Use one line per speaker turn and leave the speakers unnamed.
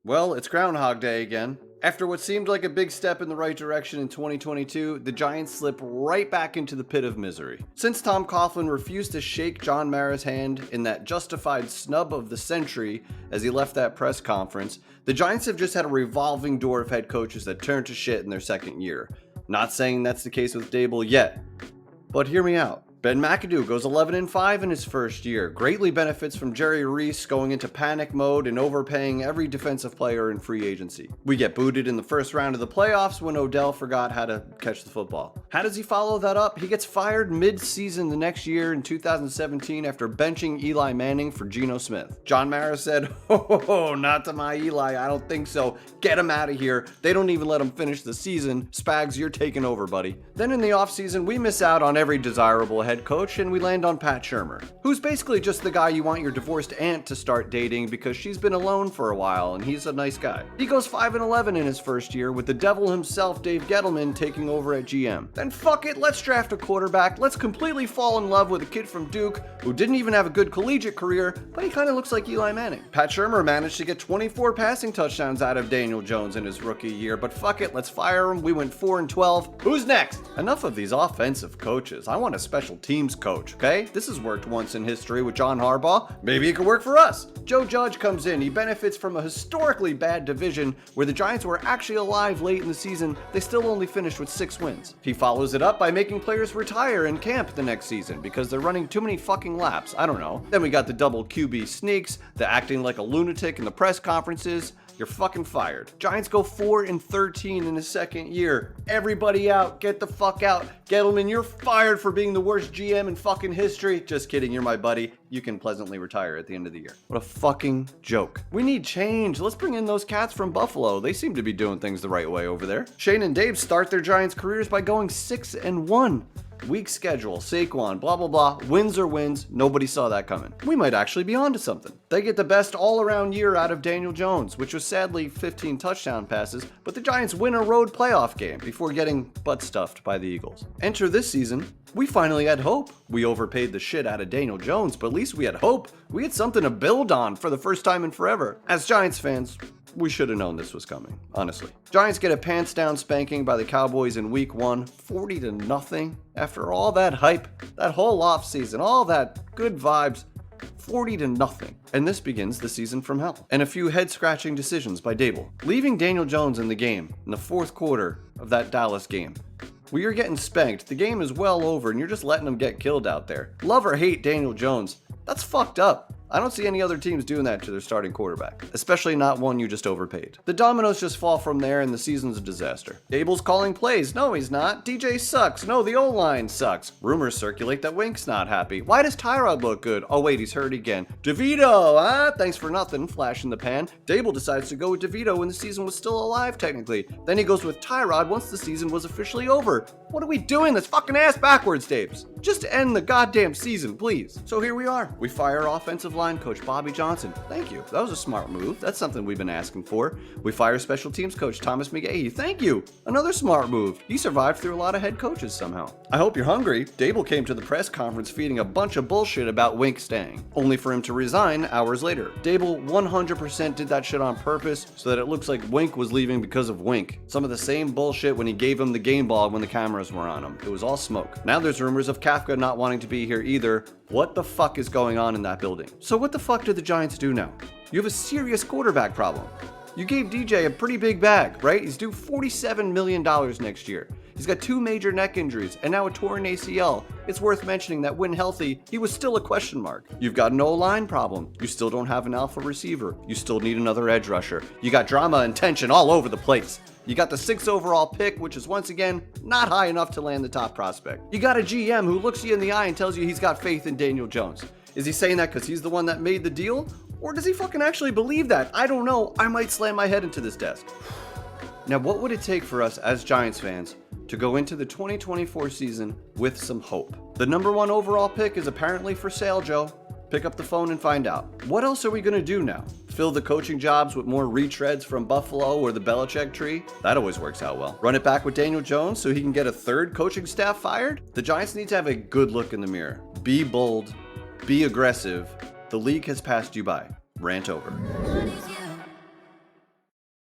Well, it's Groundhog Day again. After what seemed like a big step in the right direction in 2022, the Giants slip right back into the pit of misery. Since Tom Coughlin refused to shake John Mara's hand in that justified snub of the century as he left that press conference, the Giants have just had a revolving door of head coaches that turned to shit in their second year. Not saying that's the case with Dable yet, but hear me out. Ben McAdoo goes 11-5 in his first year, greatly benefits from Jerry Reese going into panic mode and overpaying every defensive player in free agency. We get booted in the first round of the playoffs when Odell forgot how to catch the football. How does he follow that up? He gets fired mid-season the next year in 2017 after benching Eli Manning for Geno Smith. John Mara said, "Oh, not to my Eli, I don't think so. Get him out of here. They don't even let him finish the season. Spags, you're taking over, buddy." Then in the offseason, we miss out on every desirable head coach and we land on Pat Shurmur, who's basically just the guy you want your divorced aunt to start dating because she's been alone for a while and he's a nice guy. He goes 5-11 in his first year with the devil himself, Dave Gettleman, taking over at GM. Then fuck it, let's draft a quarterback. Let's completely fall in love with a kid from Duke who didn't even have a good collegiate career, but he kind of looks like Eli Manning. Pat Shurmur managed to get 24 passing touchdowns out of Daniel Jones in his rookie year, but fuck it, let's fire him. We went 4-12. Who's next? Enough of these offensive coaches. I want a special teams coach, okay? This has worked once in history with John Harbaugh. Maybe it could work for us. Joe Judge comes in. He benefits from a historically bad division where the Giants were actually alive late in the season. They still only finished with 6 wins. He follows it up by making players retire in camp the next season because they're running too many fucking laps. I don't know. Then we got the double QB sneaks, the acting like a lunatic in the press conferences. You're fucking fired. Giants go 4-13 in his second year. Everybody out. Get the fuck out. Gettleman, you're fired for being the worst GM in fucking history. Just kidding. You're my buddy. You can pleasantly retire at the end of the year. What a fucking joke. We need change. Let's bring in those cats from Buffalo. They seem to be doing things the right way over there. Shane and Dave start their Giants careers by going 6-1. Weak schedule, Saquon, blah, blah, blah. Wins are wins. Nobody saw that coming. We might actually be onto something. They get the best all-around year out of Daniel Jones, which was sadly 15 touchdown passes, but the Giants win a road playoff game before getting butt-stuffed by the Eagles. Enter this season. We finally had hope. We overpaid the shit out of Daniel Jones, but at least we had hope. We had something to build on for the first time in forever. As Giants fans, we should have known this was coming, honestly. Giants get a pants down spanking by the Cowboys in week 1, 40-0. After all that hype, that whole offseason, all that good vibes, 40-0. And this begins the season from hell. And a few head-scratching decisions by Dable. Leaving Daniel Jones in the game in the fourth quarter of that Dallas game. Well, you're getting spanked. The game is well over and you're just letting him get killed out there. Love or hate Daniel Jones, that's fucked up. I don't see any other teams doing that to their starting quarterback, especially not one you just overpaid. The dominoes just fall from there and the season's a disaster. Dable's calling plays. No, he's not. DJ sucks. No, the O-line sucks. Rumors circulate that Wink's not happy. Why does Tyrod look good? Oh wait, he's hurt again. DeVito, huh? Thanks for nothing. Flash in the pan. Dable decides to go with DeVito when the season was still alive technically. Then he goes with Tyrod once the season was officially over. What are we doing? This fucking ass backwards, Dabes. Just end the goddamn season, please. So here we are. We fire offensive line coach Bobby Johnson. Thank you. That was a smart move. That's something we've been asking for. We fire special teams coach Thomas McGahee. Thank you. Another smart move. He survived through a lot of head coaches somehow. I hope you're hungry. Dable came to the press conference feeding a bunch of bullshit about Wink staying, only for him to resign hours later. Dable 100% did that shit on purpose so that it looks like Wink was leaving because of Wink. Some of the same bullshit when he gave him the game ball when the cameras were on him. It was all smoke. Now there's rumors of Kafka not wanting to be here either. What the fuck is going on in that building? So what the fuck do the Giants do now? You have a serious quarterback problem. You gave DJ a pretty big bag, right? He's due $47 million next year. He's got 2 major neck injuries and now a torn ACL. It's worth mentioning that when healthy, he was still a question mark. You've got an O-line problem. You still don't have an alpha receiver. You still need another edge rusher. You got drama and tension all over the place. You got the 6th overall pick, which is once again not high enough to land the top prospect. You got a GM who looks you in the eye and tells you he's got faith in Daniel Jones. Is he saying that because he's the one that made the deal? Or does he fucking actually believe that? I don't know. I might slam my head into this desk. Now, what would it take for us as Giants fans to go into the 2024 season with some hope? The number 1 overall pick is apparently for sale, Joe. Pick up the phone and find out. What else are we going to do now? Fill the coaching jobs with more retreads from Buffalo or the Belichick tree? That always works out well. Run it back with Daniel Jones so he can get a 3rd coaching staff fired? The Giants need to have a good look in the mirror. Be bold. Be aggressive. The league has passed you by. Rant over.